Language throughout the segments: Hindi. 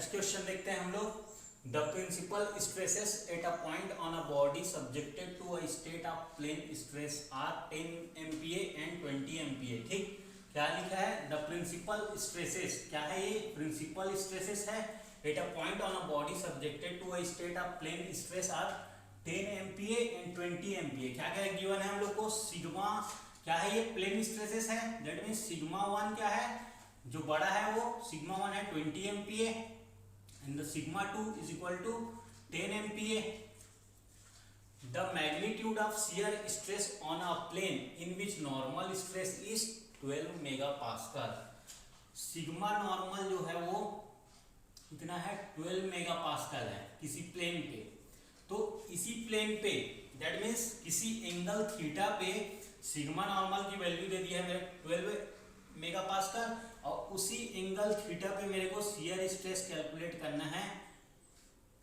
नेक्स्ट क्वेश्चन देखते हैं हम लोग। The principal stresses at a point on a body subjected to a state of plane stress are 10 MPa and 20 MPa। ठीक, क्या लिखा है? द प्रिंसिपल स्ट्रेसेस, क्या है ये? प्रिंसिपल स्ट्रेसेस है at a point on a body subjected to a state of plane stress are 10 MPa and 20 MPa। क्या क्या गिवन है हम लोग को? सिग्मा, क्या है ये? प्लेन स्ट्रेसेस है, दैट मींस सिग्मा 1 क्या है जो बड़ा है वो सिग्मा 1 है 20 MPa and the sigma 2 is equal to 10 MPa. The magnitude of shear stress on a plane in which normal stress is 12 megapascal. Sigma normal जो है वो कितना है? 12 मेगापास्कल है किसी प्लेन पे। तो इसी प्लेन पे दैट मीन्स किसी एंगल थीटा पे सिग्मा नॉर्मल की वैल्यू दे दी है मेरे 12 मेगापास्कल और उसी एंगल थीटा पे मेरे को शियर स्ट्रेस कैलकुलेट करना है।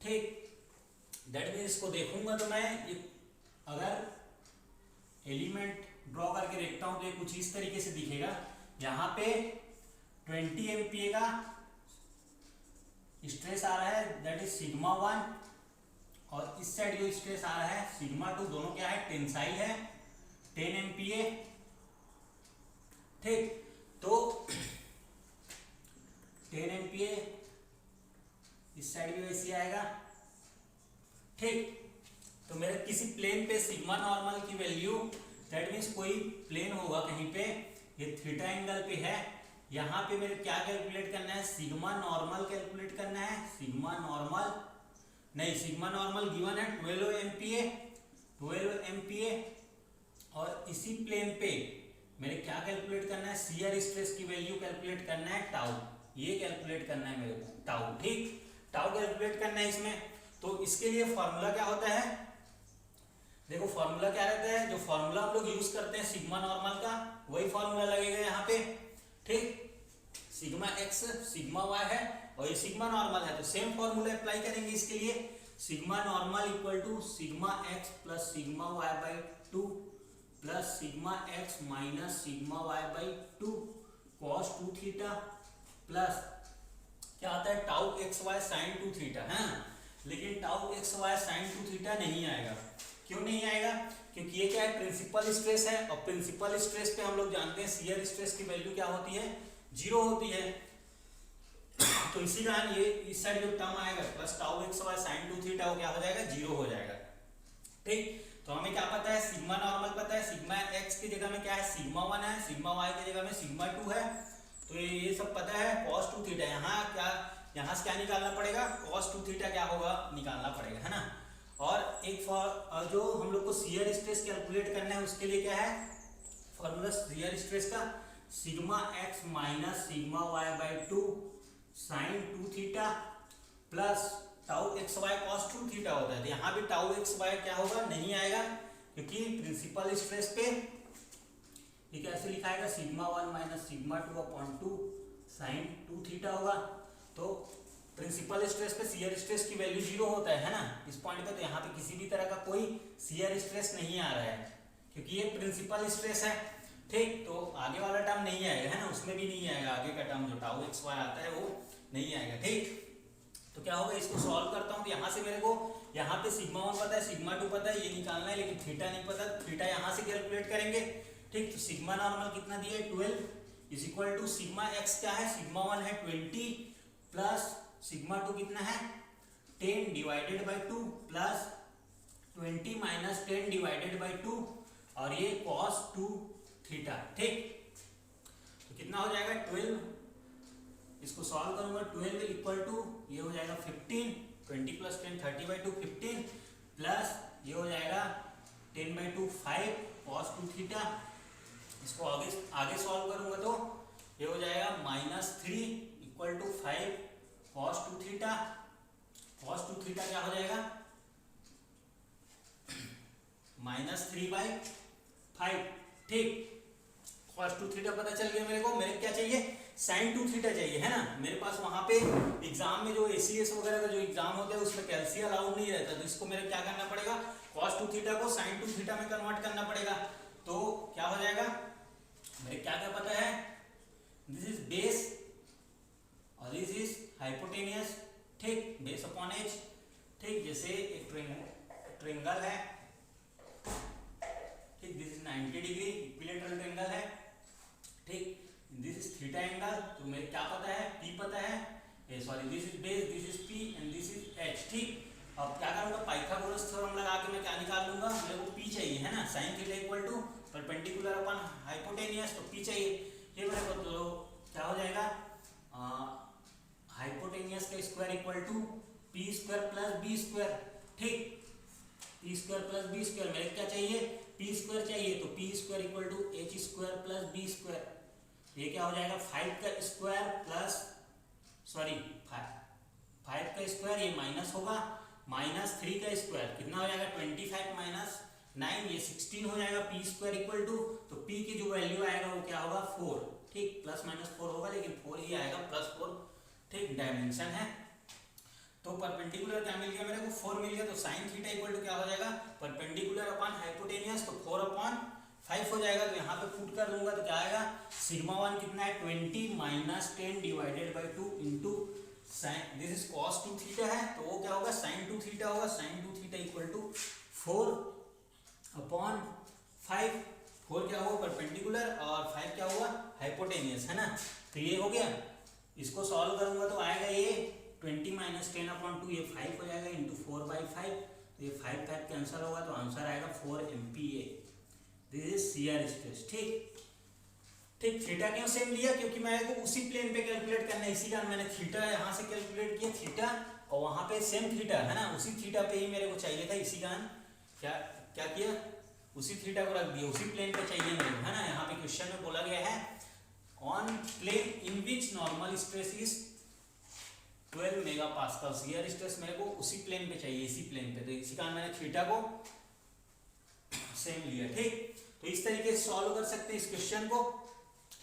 ठीक, दैट मीन्स इसको देखूंगा तो मैं अगर एलिमेंट ड्रॉ करके देखता हूं तो ये कुछ इस तरीके से दिखेगा। यहाँ पे 20 MPa का स्ट्रेस आ रहा है दैट इज सिग्मा 1 और इस साइड जो स्ट्रेस आ रहा है सिग्मा 2, दोनों क्या है? टेंसाइल है 10 MPa। ठीक, तो 10 MPa इस साइड भी वैसे आएगा। ठीक, तो मेरे किसी प्लेन पे सिग्मा नॉर्मल की वैल्यू दैट मीन्स कोई प्लेन होगा कहीं पे, ये थीटा एंगल पे है, यहाँ पे मेरे क्या कैलकुलेट करना है? सिग्मा नॉर्मल कैलकुलेट करना है। सिग्मा नॉर्मल नहीं, सिग्मा नॉर्मल गिवन है 12 MPa और इसी प्लेन पे मेरे क्या कैलकुलेट करना है? शियर स्ट्रेस की वैल्यू कैलकुलेट करना है टाउ, ये कैलकुलेट करना है मेरे को टाउ। ठीक, टाउ कैलकुलेट करना है इसमें। तो इसके लिए फॉर्मूला क्या होता है? देखो फॉर्मूला क्या रहता है, जो फॉर्मूला हम लोग यूज करते हैं सिग्मा नॉर्मल का वही फॉर्मूला लगेगा यहाँ पे। ठीक, सिग्मा एक्स सिग्मा वाई है और ये सिग्मा नॉर्मल है, तो सेम फॉर्मूला अप्लाई करेंगे इसके लिए। Sigma normal equal to sigma x plus sigma y by 2 plus sigma x minus sigma y by 2 cos 2 theta plus क्या आता है? Tau x y sine 2 theta है, लेकिन tau x y sine 2 theta नहीं आएगा। क्यों नहीं आएगा? क्योंकि ये क्या है? प्रिंसिपल स्ट्रेस है और प्रिंसिपल स्ट्रेस पे हम लोग जानते हैं शियर स्ट्रेस की वैल्यू क्या होती है? 0 होती है। तो इसी कारण ये इस साइड जो टर्म आएगा plus tau x y sine 2 theta वो क्या हो जाएगा? 0 हो जाएगा। ठीक, तो हमें क्या पता है? सिग्मा नॉर्मल पता है, सिग्मा एक्स की जगह में क्या है? सिग्मा 1 है, सिग्मा वाई की जगह में सिग्मा 2 है, तो ये सब पता है। cos 2 थीटा यहाँ से क्या निकालना पड़ेगा? cos 2 थीटा क्या होगा? निकालना पड़ेगा, है ना। और एक जो हम लोग को शियर स्ट्रेस कैलकुलेट करना है उसके लिए क्या है फॉर्मूला शियर स्ट्रेस का? Sigma x minus sigma y by 2 sine 2 theta plus tau x y cos 2 theta होता है। तो यहाँ भी टाउ एक्स वाई क्या होगा? नहीं आएगा, क्योंकि प्रिंसिपल स्ट्रेस पे ये कैसे लिखाएगा? Sigma 1 minus sigma 2 upon 2 sine 2 theta होगा। तो प्रिंसिपल स्ट्रेस पे शियर स्ट्रेस की वैल्यू 0 होता है ना इस पॉइंट पे, तो यहाँ पे किसी भी तरह का कोई शियर स्ट्रेस नहीं आ रहा है क्योंकि ये प्रिंसिपल स्ट्रेस है। ठीक, तो आगे वाला टर्म नहीं आएगा, है ना, उसमें भी नहीं आएगा आगे का टर्म जो टाउ एक्स वाई आता है वो नहीं आएगा। ठीक, तो क्या होगा? इसको सॉल्व करता हूँ तो यहाँ से मेरे को यहाँ पे सिग्मा 1 पता है, सिग्मा 2 पता है, ये निकालना है, लेकिन थीटा नहीं पता, थीटा यहाँ से कैलकुलेट करेंगे। ठीक, तो सिग्मा नॉर्मल कितना दिया है? 12 is equal to sigma x क्या है? सिग्मा 1 है 20 प्लस सिग्मा 2 कितना है? 10 divided by 2 plus 20 minus 10 divided by 2 और ये cos 2 थीटा। ठीक, तो कितना हो जाएगा? 12, इसको सॉल्व करूंगा 12 इक्वल टू ये हो जाएगा 15, 20 प्लस 10 30 बाई 2 15 प्लस ये हो जाएगा 10 बाई 2 5 cos 2 थीटा। इसको आगे सॉल्व करूंगा तो ये हो जाएगा -3 equal to 5 cos 2 theta. cos 2 theta क्या हो जाएगा? -3 बाई 5। ठीक, cos 2 थीटा पता चल गया मेरे को। मेरे क्या चाहिए? sin 2 थीटा चाहिए, है ना। मेरे पास वहां पे एग्जाम में जो ACS वगैरह का जो एग्जाम होता है उसमें कैल्सी अलाउड नहीं रहता, तो इसको मेरे क्या करना पड़ेगा? cos 2 थीटा को sin 2 थीटा में कन्वर्ट करना पड़ेगा। तो क्या हो जाएगा? मेरे क्या पता है? दिस इज बेस और दिस इज हाइपोटेनियस ठीक, बेस अपॉन एज। ठीक, जैसे एक ट्रेंगल है, ठीक, this is 90 degree equilateral triangle है, ठीक, दिस इज थीटा एंगल, तो मेरे क्या पता है, पी पता है, sorry this is base, this is P and this is H. ठीक, अब क्या करूंगा, पाइथागोरस थ्योरम लगा के मैं क्या निकाल लूंगा, मेरे को पी चाहिए है ना, sine theta equal to perpendicular upon hypotenuse, तो पी चाहिए, ये मेरे को तो क्या हो जाएगा, हाइपोटेनियस का square equal to P square plus B square. ठीक, P square plus B square, मेरे क्या चाहिए, पी स्क्वायर चाहिए, तो P square equal to H square plus B square, ये क्या हो जाएगा 5 का स्क्वायर प्लस, सॉरी 5 का स्क्वायर, ये माइनस होगा, माइनस 3 का स्क्वायर कितना हो जाएगा 25 माइनस 9, ये 16 हो जाएगा, पी स्क्वायर इक्वल टू, तो पी की जो वैल्यू आएगा वो क्या होगा 4। ठीक, प्लस माइनस 4 होगा, लेकिन 4 ही आएगा, प्लस 4। ठीक, डायमेंशन है, तो परपेंडिकुलर क्या मिल गया मेरे को, 4 मिल गया, तो साइन थीटा इक्वल टू क्या हो जाएगा, परपेंडिकुलर अपॉन हाइपोटेनियस, तो 4 अपॉन 5 हो जाएगा, तो यहाँ पे पुट कर दूंगा, तो क्या आएगा, सिग्मा 1 कितना है 20 minus 10 divided by 2 into sine, this is cos 2 theta है, तो वो क्या होगा sin 2 थीटा होगा, sin 2 theta equal to 4 upon 5, 4 क्या हुआ परपेंडिकुलर और 5 क्या हुआ हाइपोटेनियस, है ना, तो ये हो गया, इसको सॉल्व करूंगा तो आएगा ये 20 माइनस 10 अपॉन 2, ये 5 हो जाएगा इंटू 4/5, तो ये 5 कैंसिल होगा, तो आंसर आएगा 4 MPa, this is shear stress. ठीक, ठीक, थीटा क्यों सेम लिया, क्योंकि मेरे को उसी प्लेन पे कैलकुलेट करना है, इसी कारण मैंने थीटा यहाँ से कैलकुलेट किया, थीटा और वहां पे सेम थीटा है ना, उसी थीटा पे ही मेरे को चाहिए था, इसी कारण क्या क्या किया, उसी थीटा को रख दिया, उसी प्लेन पे चाहिए मेरे को, है ना। यहाँ पे क्वेश्चन में बोला गया है on plane in which normal stress is 12 megapascal, shear stress मेरे को उसी प्लेन पे चाहिए, इसी प्लेन पे, तो इसी कारण मैंने थीटा को सेम लिया। ठीक, तो इस तरीके से सॉल्व कर सकते हैं इस क्वेश्चन को,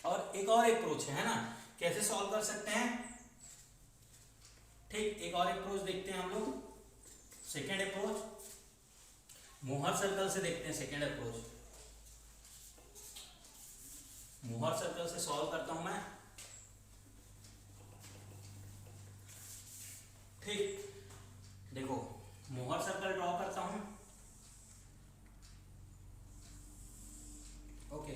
और एक और अप्रोच है ना, कैसे सॉल्व कर सकते हैं। ठीक, एक और अप्रोच देखते हैं हम लोग, सेकेंड अप्रोच, मोहर सर्कल से देखते हैं सेकेंड अप्रोच, मोहर सर्कल से सॉल्व करता हूं मैं। ठीक, देखो मोहर सर्कल ड्रॉ करता हूं, ओके।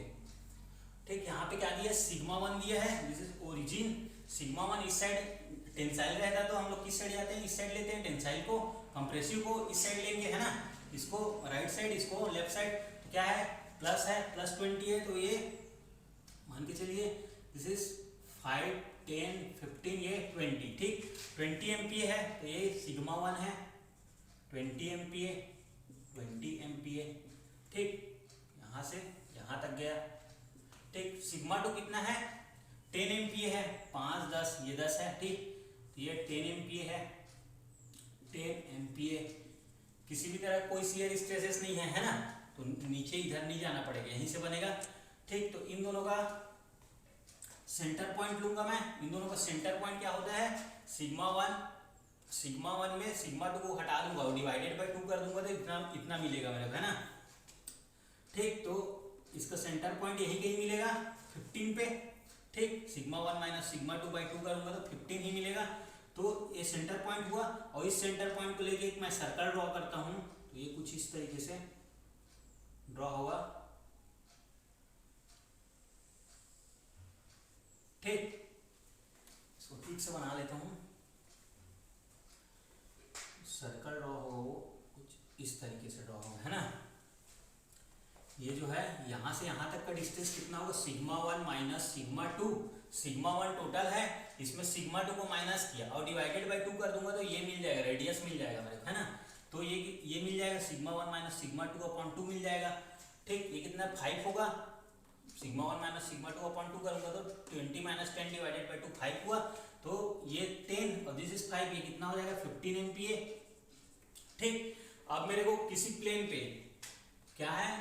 ठीक, यहाँ पे क्या दिया, सिग्मा 1 दिया है, दिस इज ओरिजिन, सिग्मा 1 इस साइड टेंसाइल रहता है, तो हम लोग किस साइड जाते हैं, इस साइड लेते हैं, टेंसाइल को, कंप्रेसिव को इस साइड लेंगे, है ना, इसको राइट साइड, इसको लेफ्ट साइड, तो क्या है प्लस है, प्लस 20 है, तो ये मान के चलिए दिस इज 5 10 15 ये 20। ठीक, 20 MPa है, तो ये सिग्मा 1 है 20 MPa, 20 MPa। ठीक, यहाँ से यहाँ तक गया। ठीक, सिग्मा 2 कितना है 10 MPa है, 5 10 ये 10 है। ठीक, तो ये 10 MPa है, 10 MPa। किसी भी तरह कोई शियर स्ट्रेसेस नहीं है, है ना, तो नीचे इधर नहीं जाना पड़ेगा, यहीं से बनेगा। ठीक, तो इन दोनों का सेंटर पॉइंट लूंगा मैं, इन दोनों का सेंटर पॉइंट क्या होता है, सिग्मा 1 में सिग्मा 2 को हटा दूंगा और डिवाइडेड बाय 2 कर दूंगा, तो इतना मिलेगा मेरे को, है ना। ठीक, तो इसका सेंटर पॉइंट यही कहीं मिलेगा 15 पे। ठीक, सिग्मा 1 माइनस सिग्मा 2 बाई 2 करूंगा तो 15 ही मिलेगा, तो ये सेंटर पॉइंट हुआ। और इस सेंटर पॉइंट को लेके एक मैं सर्कल ड्रॉ करता हूं, तो ये कुछ इस तरीके से ड्रॉ होगा। ठीक, इसको ठीक से बना लेता हूं, सर्कल ड्रॉ होगा वो कुछ इस तरीके से ड्रॉ होगा, है ना। ये जो है यहां से यहां तक का डिस्टेंस कितना होगा, sigma 1 minus sigma 2, sigma 1 total है, इसमें सिग्मा 2 को माइनस किया और डिवाइडेड बाय 2 कर दूंगा, तो ये मिल जाएगा, रेडियस मिल जाएगा मेरे को, है ना। तो ये मिल जाएगा, सिग्मा 1 माइनस सिग्मा 2 अपॉन 2 मिल जाएगा। ठीक, ये कितना 5 होगा, सिग्मा 1 माइनस सिग्मा 2 अपॉन 2 करूंगा तो 20 माइनस 10 डिवाइडेड बाय 2 5 हुआ, तो ये 10 और दिस इज 5, ये कितना हो जाएगा 15 MPa। ठीक, अब मेरे को किसी प्लेन पे क्या है,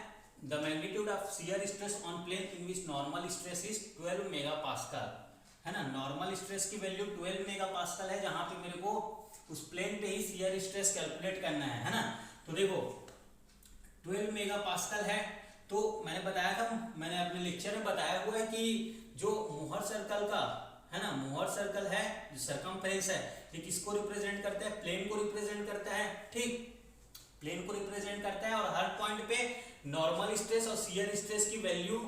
the magnitude of shear stress on plane in which normal stress is 12 megapascal, है ना। नॉर्मल स्ट्रेस की वैल्यू 12 मेगापास्कल है, जहां पे मेरे को उस प्लेन पे ही शियर स्ट्रेस कैलकुलेट करना है ना। तो देखो 12 मेगापास्कल है, तो मैंने बताया था, मैंने अपने लेक्चर में बताया हुआ है कि जो मोहर सर्कल का, है ना। मोहर सर्कल है जो सरकमफ्रेंस है, ये किसको रिप्रेजेंट करता है, प्लेन को रिप्रेजेंट करता है, ठीक, प्लेन को रिप्रेजेंट करता है। और हर पॉइंट पे नॉर्मल स्ट्रेस और शियर स्ट्रेस की वैल्यू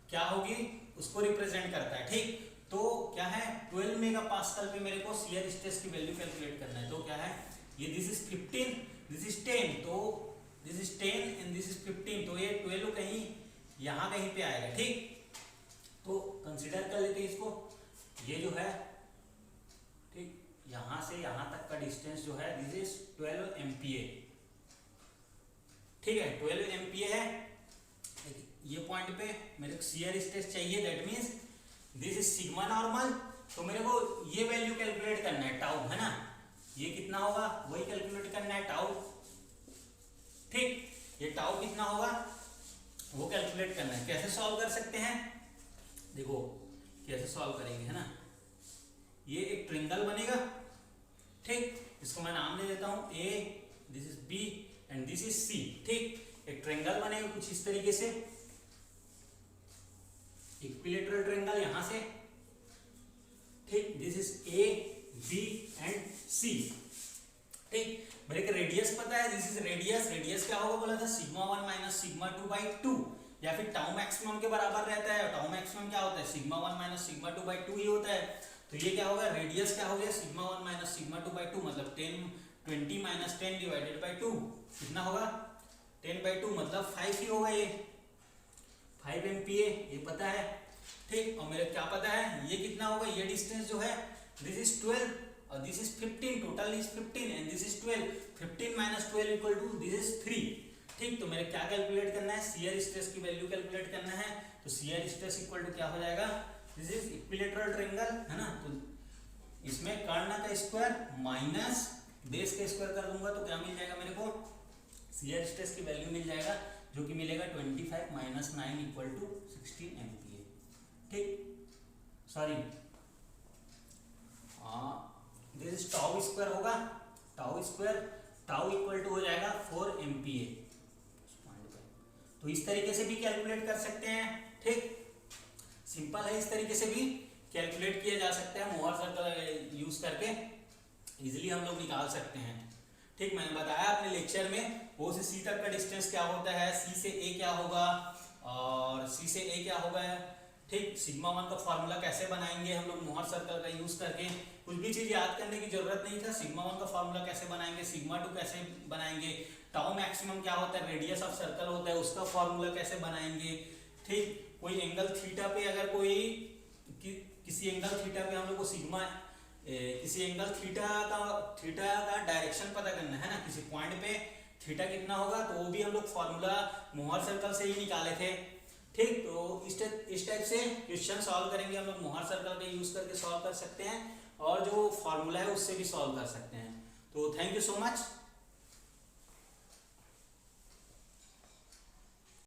क्या होगी उसको रिप्रेजेंट करता है, ठीक। तो क्या है 12 मेगापास्कल पे मेरे को शियर स्ट्रेस की वैल्यू कैलकुलेट करना है। तो क्या है ये दिस इज 15, दिस इज 10, तो this is 10 and this is 15, तो ये 12 कहीं यहाँ कहीं पे आएगा, ठीक। तो कंसीडर कर लेते हैं इसको, ये जो है ठीक यहाँ से यहाँ तक का डिस्टेंस जो है दिस इज 12 MPa, ठीक है 12 MPa है। ये पॉइंट पे मेरे को शियर स्ट्रेस चाहिए, that means this is sigma normal. तो मेरे को ये वैल्यू कैलकुलेट करना है टाउ, है ना, ये कितना होगा वही कैलकुलेट करना है टाउ, ठीक। ये टाउ कितना होगा वो कैलकुलेट करना है। कैसे सॉल्व कर सकते हैं, देखो कैसे सॉल्व करेंगे, है ना। ये एक ट्रायंगल बनेगा, ठीक, इसको मैं नाम दे देता हूं A, this is B and this is C, ठीक। एक ट्रायंगल बनेगा कुछ इस तरीके से, इक्विलैटरल ट्रायंगल यहां से, ठीक, this is A B and C, ठीक। मेरे को रेडियस पता है, दिस इज रेडियस, रेडियस क्या होगा बोला था सिग्मा 1 माइनस सिग्मा 2/2, या फिर टाउ मैक्सिमम के बराबर रहता है। टाउ मैक्सिमम क्या होता है सिग्मा 1 माइनस सिग्मा 2/2 ही होता है। तो ये क्या होगा रेडियस क्या हो गया सिग्मा 1 माइनस सिग्मा 2/2, मतलब 20 माइनस 10 डिवाइडेड बाई 2 कितना होगा 10/2, मतलब 5 ही होगा, ये 5 MPa, ये पता है, ठीक। और मेरे क्या पता है ये कितना होगा, ये डिस्टेंस जो है दिस इज 12 और this is 15, total is 15 and this is 12, 15 minus 12 equal to this is 3, ठीक। तो मेरे क्या कैलकुलेट करना है शियर स्ट्रेस की वैल्यू कैलकुलेट करना है। तो शियर स्ट्रेस इक्वल टू क्या हो जाएगा, दिस इज इक्विलैटरल ट्रायंगल, है ना। तो इसमें कर्ण का स्क्वायर माइनस बेस का स्क्वायर कर दूंगा तो क्या मिल जाएगा मेरे को, शियर स्ट्रेस की वैल्यू मिल जाएगा जो कि मिलेगा 25 माइनस 9 इक्वल टू 16 MPa, ठीक। Sorry this is tau square होगा, tau square, tau equal to हो जाएगा 4 MPa। तो इस तरीके से भी कैलकुलेट कर सकते हैं, ठीक, सिंपल है, इस तरीके से भी कैलकुलेट किया जा सकता है। मोहर सर्कल यूज करके इजीली हम लोग निकाल सकते हैं, ठीक। मैंने बताया अपने लेक्चर में O से C तक का डिस्टेंस क्या होता है, C से A क्या होगा और C से A क्या होगा, ठीक। सिग्मा 1 का फॉर्मूला कैसे बनाएंगे हम लोग मोहर सर्कल का यूज करके, कुछ भी चीज याद करने की जरूरत नहीं था। सिग्मा 1 का फॉर्मूला कैसे बनाएंगे, सिग्मा 2 कैसे बनाएंगे, टाउ मैक्सिमम क्या होता है, रेडियस ऑफ सर्कल होता है, उसका फॉर्मूला कैसे बनाएंगे, ठीक। कोई एंगल थीटा पे अगर कोई किसी एंगल थीटा पे हम लोग को सिग्मा किसी एंगल थीटा का डायरेक्शन पता करना है ना, किसी पॉइंट पे थीटा कितना होगा, तो वो भी हम लोग फॉर्मूला मोहर सर्कल से ही निकाले थे, ठीक। तो इस टाइप से क्वेश्चन सॉल्व करेंगे हम लोग, मोहर सर्कल का यूज करके सॉल्व कर सकते हैं और जो फॉर्मूला है उससे भी सॉल्व कर सकते हैं। तो थैंक यू सो मच।